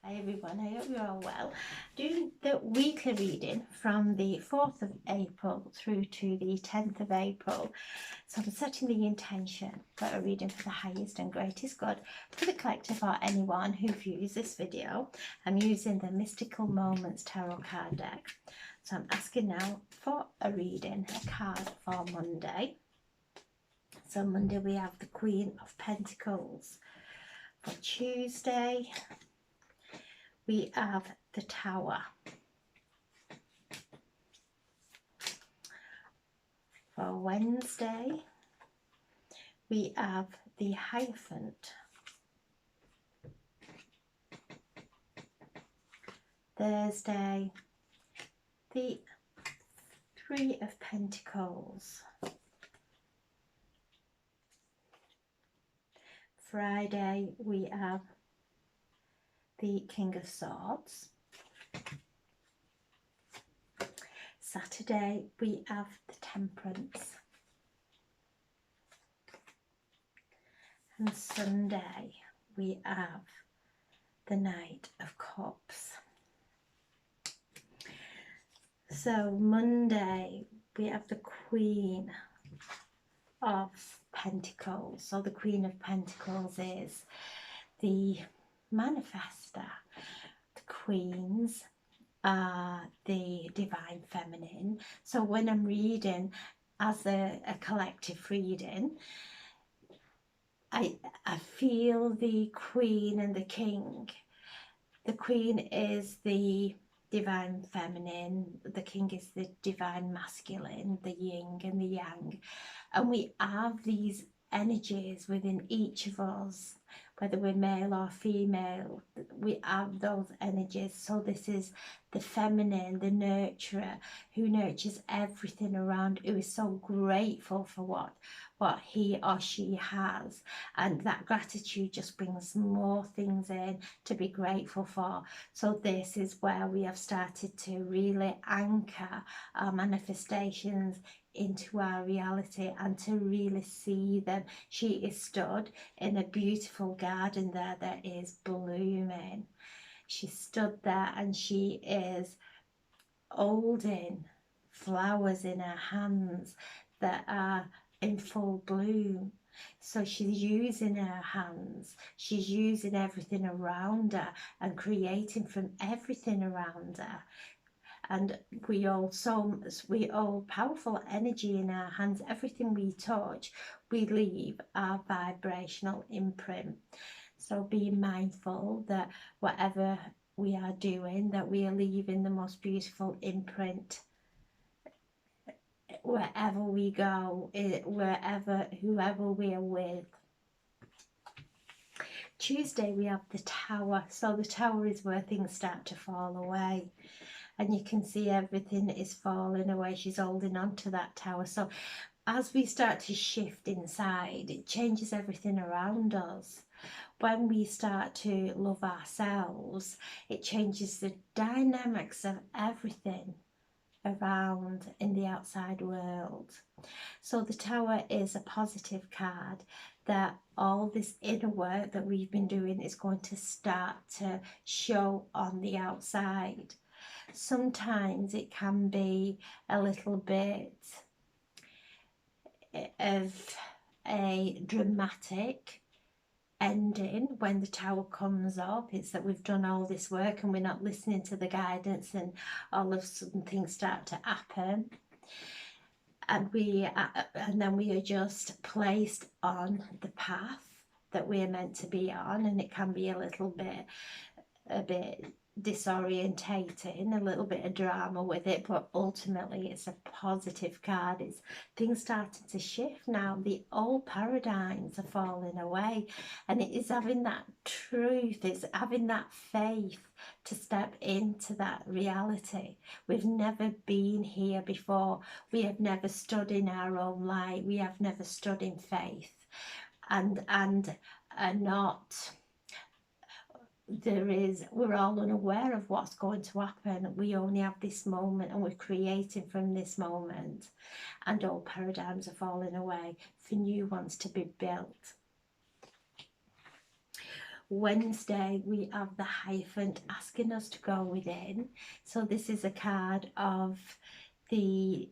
Hi everyone, I hope you're all well. Doing the weekly reading from the 4th of April through to the 10th of April. So I'm setting the intention for a reading for the highest and greatest good for the collective or anyone who views this video. I'm using the Mystical Moments Tarot card deck. So I'm asking now for a reading, a card for Monday. So Monday we have the Queen of Pentacles. For Tuesday we have the Tower. For Wednesday, we have the Hierophant. Thursday, the Three of Pentacles. Friday, we have the King of Swords. Saturday, we have the Temperance. And Sunday, we have the Knight of Cups. So Monday, we have the Queen of Pentacles. So the Queen of Pentacles is the manifester. The Queens are the divine feminine. So when I'm reading as a collective reading, I feel the Queen and the King. The Queen is the divine feminine, the King is the divine masculine, the yin and the yang, and we have these energies within each of us, whether we're male or female, we have those energies. So this is the feminine, the nurturer, who nurtures everything around, who is so grateful for what he or she has, and that gratitude just brings more things in to be grateful for. So this is where we have started to really anchor our manifestations into our reality and to really see them. She is stood in a beautiful garden there that is blooming. She stood there and she is holding flowers in her hands that are in full bloom. So she's using her hands, she's using everything around her and creating from everything around her. And we all powerful energy in our hands. Everything we touch, we leave our vibrational imprint. So be mindful that whatever we are doing, that we are leaving the most beautiful imprint wherever we go, whoever we are with. Tuesday we have the Tower. So the Tower is where things start to fall away, and you can see everything is falling away. She's holding on to that tower. So as we start to shift inside, it changes everything around us. When we start to love ourselves, it changes the dynamics of everything around in the outside world. So the Tower is a positive card, that all this inner work that we've been doing is going to start to show on the outside. Sometimes it can be a little bit of a dramatic ending when the Tower comes up. It's that we've done all this work and we're not listening to the guidance, and all of a sudden things start to happen, and then we are just placed on the path that we're meant to be on, and it can be a bit disorientating, a little bit of drama with it, but ultimately it's a positive card. It's things starting to shift now. The old paradigms are falling away, and it is having that truth, it's having that faith to step into that reality. We've never been here before. We have never stood in our own light. We have never stood in faith, and are not, we're all unaware of what's going to happen. We only have this moment, and we're creating from this moment, and old paradigms are falling away for new ones to be built. Wednesday, we have the Hierophant asking us to go within. So this is a card of the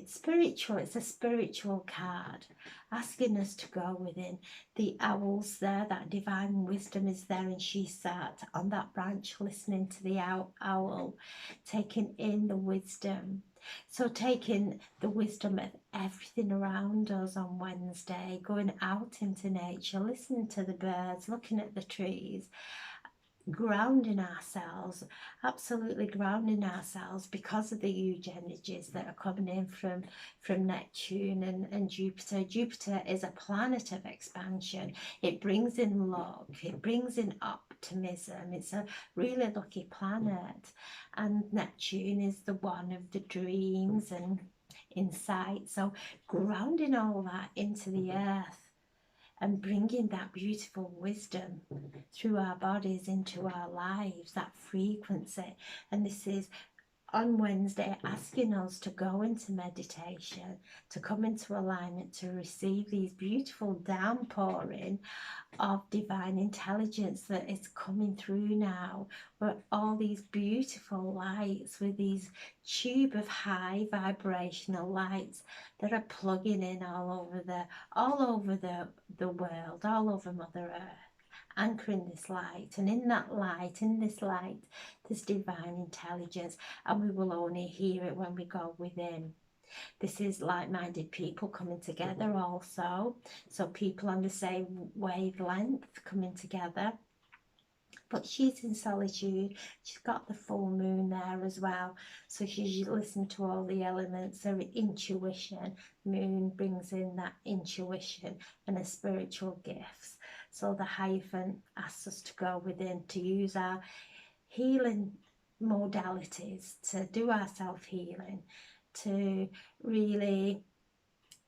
spiritual. It's a spiritual card asking us to go within. The owl's there, that divine wisdom is there, and she sat on that branch listening to the owl, taking in the wisdom. So taking the wisdom of everything around us on Wednesday, going out into nature, listening to the birds, looking at the trees, grounding ourselves, absolutely grounding ourselves, because of the huge energies that are coming in from Neptune and Jupiter. Jupiter is a planet of expansion. It brings in luck, it brings in optimism. It's a really lucky planet. And Neptune is the one of the dreams and insight. So grounding all that into the earth and bringing that beautiful wisdom through our bodies into our lives, that frequency. And this is on Wednesday, asking us to go into meditation, to come into alignment, to receive these beautiful downpouring of divine intelligence that is coming through now, with all these beautiful lights, with these tube of high vibrational lights that are plugging in all over the world, all over Mother Earth, anchoring this light. And in that light, in this light, there's divine intelligence, and we will only hear it when we go within. This is like-minded people coming together also, so people on the same wavelength coming together. But she's in solitude. She's got the full moon there as well, so she's listening to all the elements. Her intuition, moon brings in that intuition and her spiritual gifts. So the Hierophant asks us to go within, to use our healing modalities, to do our self-healing, to really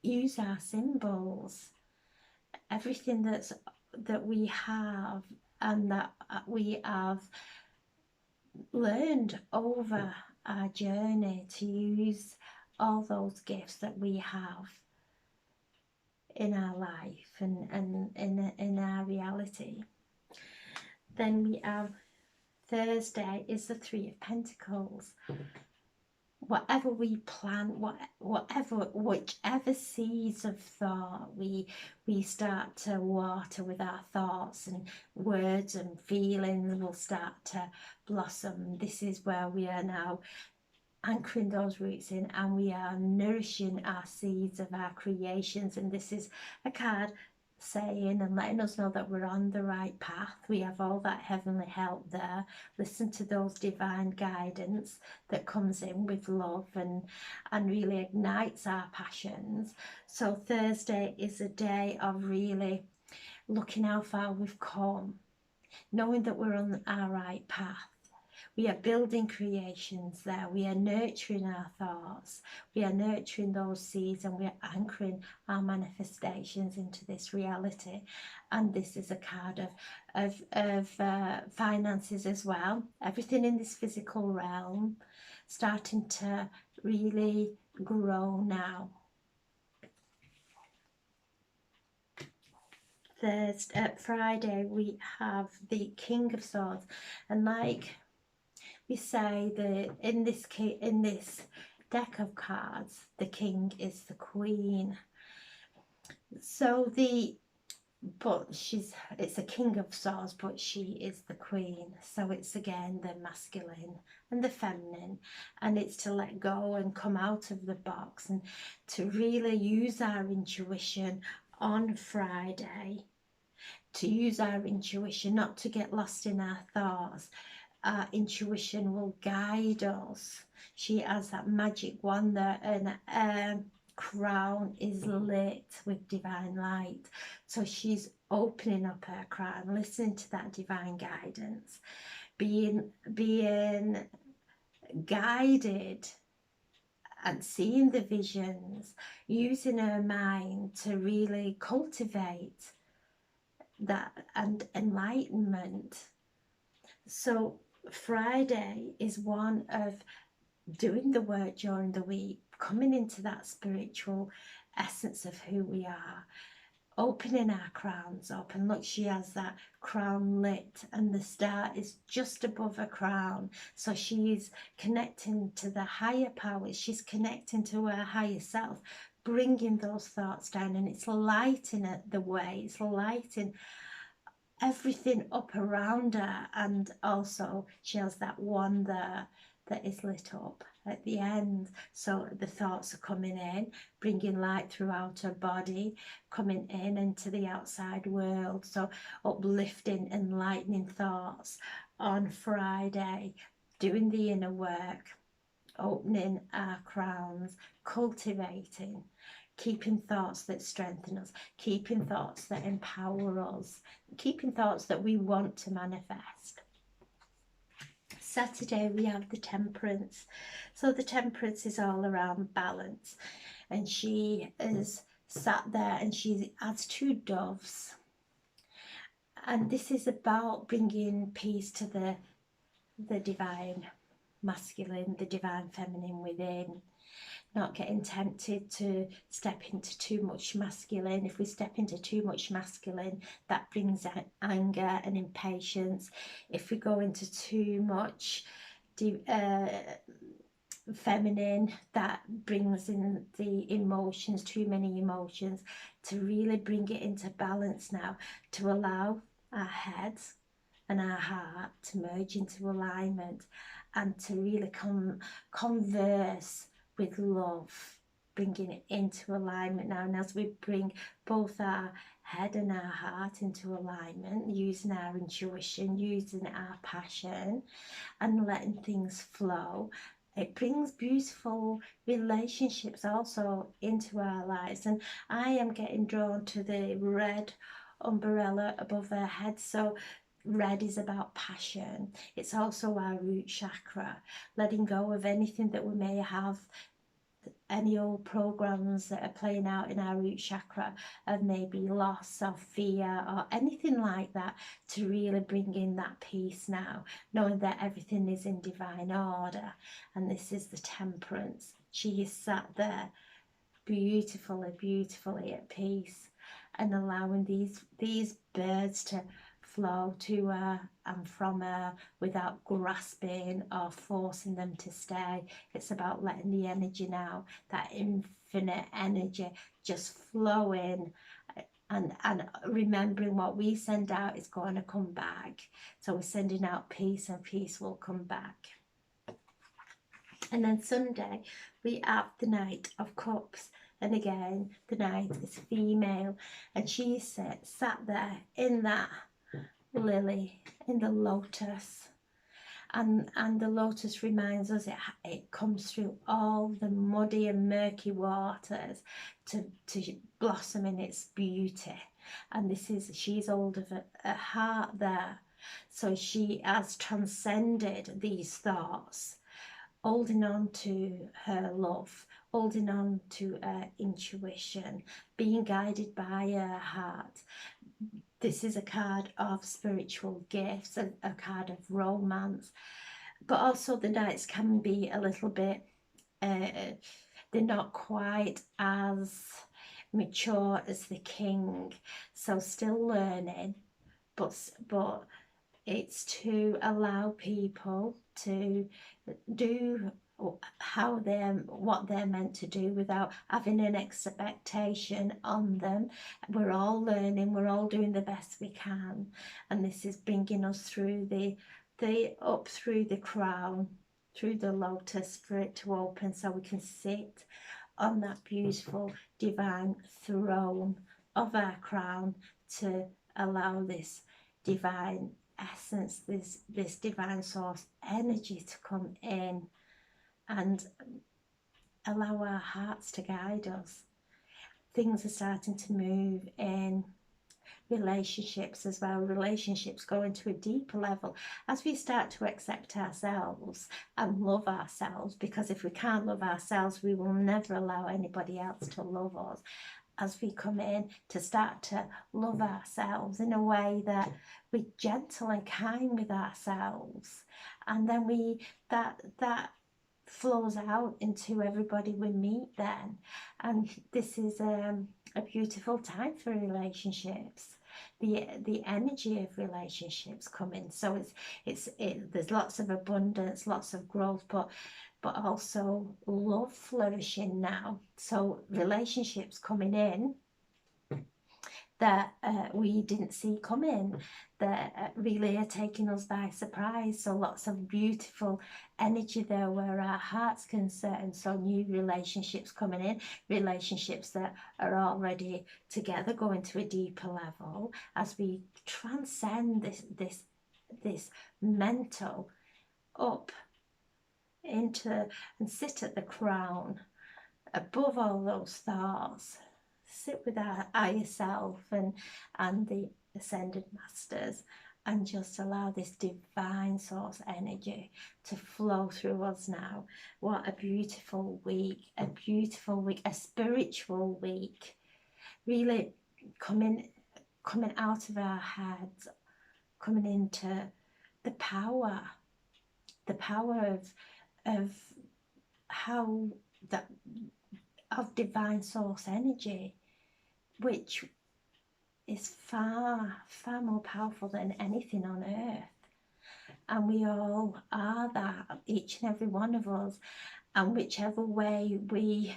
use our symbols, everything that we have and that we have learned over our journey, to use all those gifts that we have in our life and in our reality. Then we have Thursday is the Three of Pentacles. Whatever we plant, whichever seeds of thought we start to water with our thoughts, and words and feelings will start to blossom. This is where we are now anchoring those roots in, and we are nourishing our seeds of our creations. And this is a card saying and letting us know that we're on the right path. We have all that heavenly help there. Listen to those divine guidance that comes in with love and really ignites our passions. So Thursday is a day of really looking how far we've come, knowing that we're on our right path. We are building creations there. We are nurturing our thoughts. We are nurturing those seeds, and we are anchoring our manifestations into this reality. And this is a card of finances as well. Everything in this physical realm starting to really grow now. Friday we have the King of Swords, and like we say, that in this deck of cards, the king is the queen. So it's a King of Swords, but she is the queen. So it's again the masculine and the feminine, and it's to let go and come out of the box and to really use our intuition on Friday, to use our intuition, not to get lost in our thoughts. Our intuition will guide us. She has that magic wand there, and her crown is lit with divine light. So she's opening up her crown, listening to that divine guidance, being guided and seeing the visions, using her mind to really cultivate that and enlightenment. So Friday is one of doing the work during the week, coming into that spiritual essence of who we are, opening our crowns up. And look, she has that crown lit and the star is just above her crown. So she's connecting to the higher powers. She's connecting to her higher self, bringing those thoughts down, and it's lighting the way. It's lighting everything up around her. And also she has that one there that is lit up at the end, so the thoughts are coming in, bringing light throughout her body, coming in into the outside world. So uplifting, enlightening thoughts on Friday, doing the inner work, opening our crowns, cultivating, keeping thoughts that strengthen us, keeping thoughts that empower us, keeping thoughts that we want to manifest. Saturday we have the Temperance. So the Temperance is all around balance, and she is sat there and she has two doves, and this is about bringing peace to the divine masculine, the divine feminine within. Not getting tempted to step into too much masculine. If we step into too much masculine, that brings out anger and impatience. If we go into too much feminine, that brings in the emotions, too many emotions. To really bring it into balance now, to allow our heads and our heart to merge into alignment, and to really converse with love, bringing it into alignment now. And as we bring both our head and our heart into alignment, using our intuition, using our passion, and letting things flow, it brings beautiful relationships also into our lives. And I am getting drawn to the red umbrella above our head. So red is about passion. It's also our root chakra, letting go of anything that we may have, any old programs that are playing out in our root chakra of maybe loss or fear or anything like that, to really bring in that peace now, knowing that everything is in divine order. And this is the Temperance. She is sat there beautifully at peace, and allowing these birds to flow to her and from her without grasping or forcing them to stay. It's about letting the energy now, that infinite energy, just flow in, and remembering what we send out is going to come back. So we're sending out peace, and peace will come back. And then Sunday we have the Knight of Cups, and again the Knight is female, and she sat there in that lily, in the lotus, and the lotus reminds us it comes through all the muddy and murky waters to blossom in its beauty. And she's holding a heart there, so she has transcended these thoughts, holding on to her love, holding on to her intuition, being guided by her heart. This is a card of spiritual gifts, a card of romance, but also the Knights can be a little bit, they're not quite as mature as the King, so still learning, but it's to allow people to do what they're meant to do without having an expectation on them. We're all learning, we're all doing the best we can, and this is bringing us through up through the crown, through the lotus, for it to open so we can sit on that beautiful divine throne of our crown, to allow this divine essence, this divine source energy to come in and allow our hearts to guide us. Things are starting to move in relationships as well. Relationships go into a deeper level as we start to accept ourselves and love ourselves, because if we can't love ourselves, we will never allow anybody else to love us. As we come in to start to love ourselves in a way that we're gentle and kind with ourselves, and then that flows out into everybody we meet then. And this is a beautiful time for relationships. The energy of relationships coming. So there's lots of abundance, lots of growth, but also love flourishing now. So relationships coming in that we didn't see coming, that really are taking us by surprise. So lots of beautiful energy there where our heart's concerned. So new relationships coming in, relationships that are already together, going to a deeper level as we transcend this mental up into and sit at the crown above all those thoughts. Sit with our higher self and the ascended masters, and just allow this divine source energy to flow through us now. What a beautiful week, a spiritual week. Really coming out of our heads, coming into the power of how that of divine source energy, which is far, far more powerful than anything on earth. And we all are that, each and every one of us. And whichever way we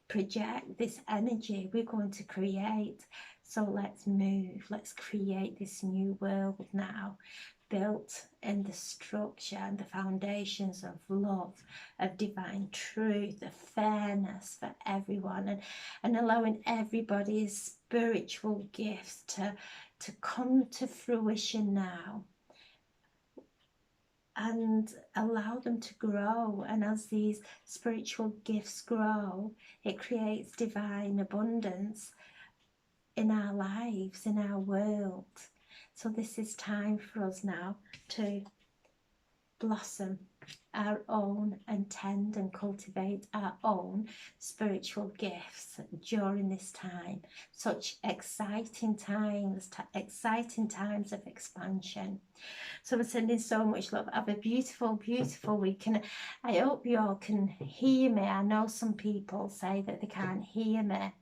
project this energy, we're going to create. So let's move, let's create this new world now, built in the structure and the foundations of love, of divine truth, of fairness for everyone, and allowing everybody's spiritual gifts to come to fruition now, and allow them to grow. And as these spiritual gifts grow, it creates divine abundance in our lives, in our world. So this is time for us now to blossom our own and tend and cultivate our own spiritual gifts during this time. Such exciting times of expansion. So we're sending so much love. Have a beautiful, beautiful week. And I hope you all can hear me. I know some people say that they can't hear me.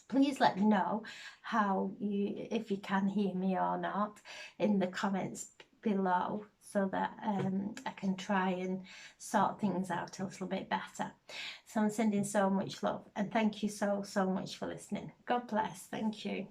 Please let me know if you can hear me or not in the comments below, so that I can try and sort things out a little bit better. So I'm sending so much love, and thank you so much for listening. God bless. Thank you.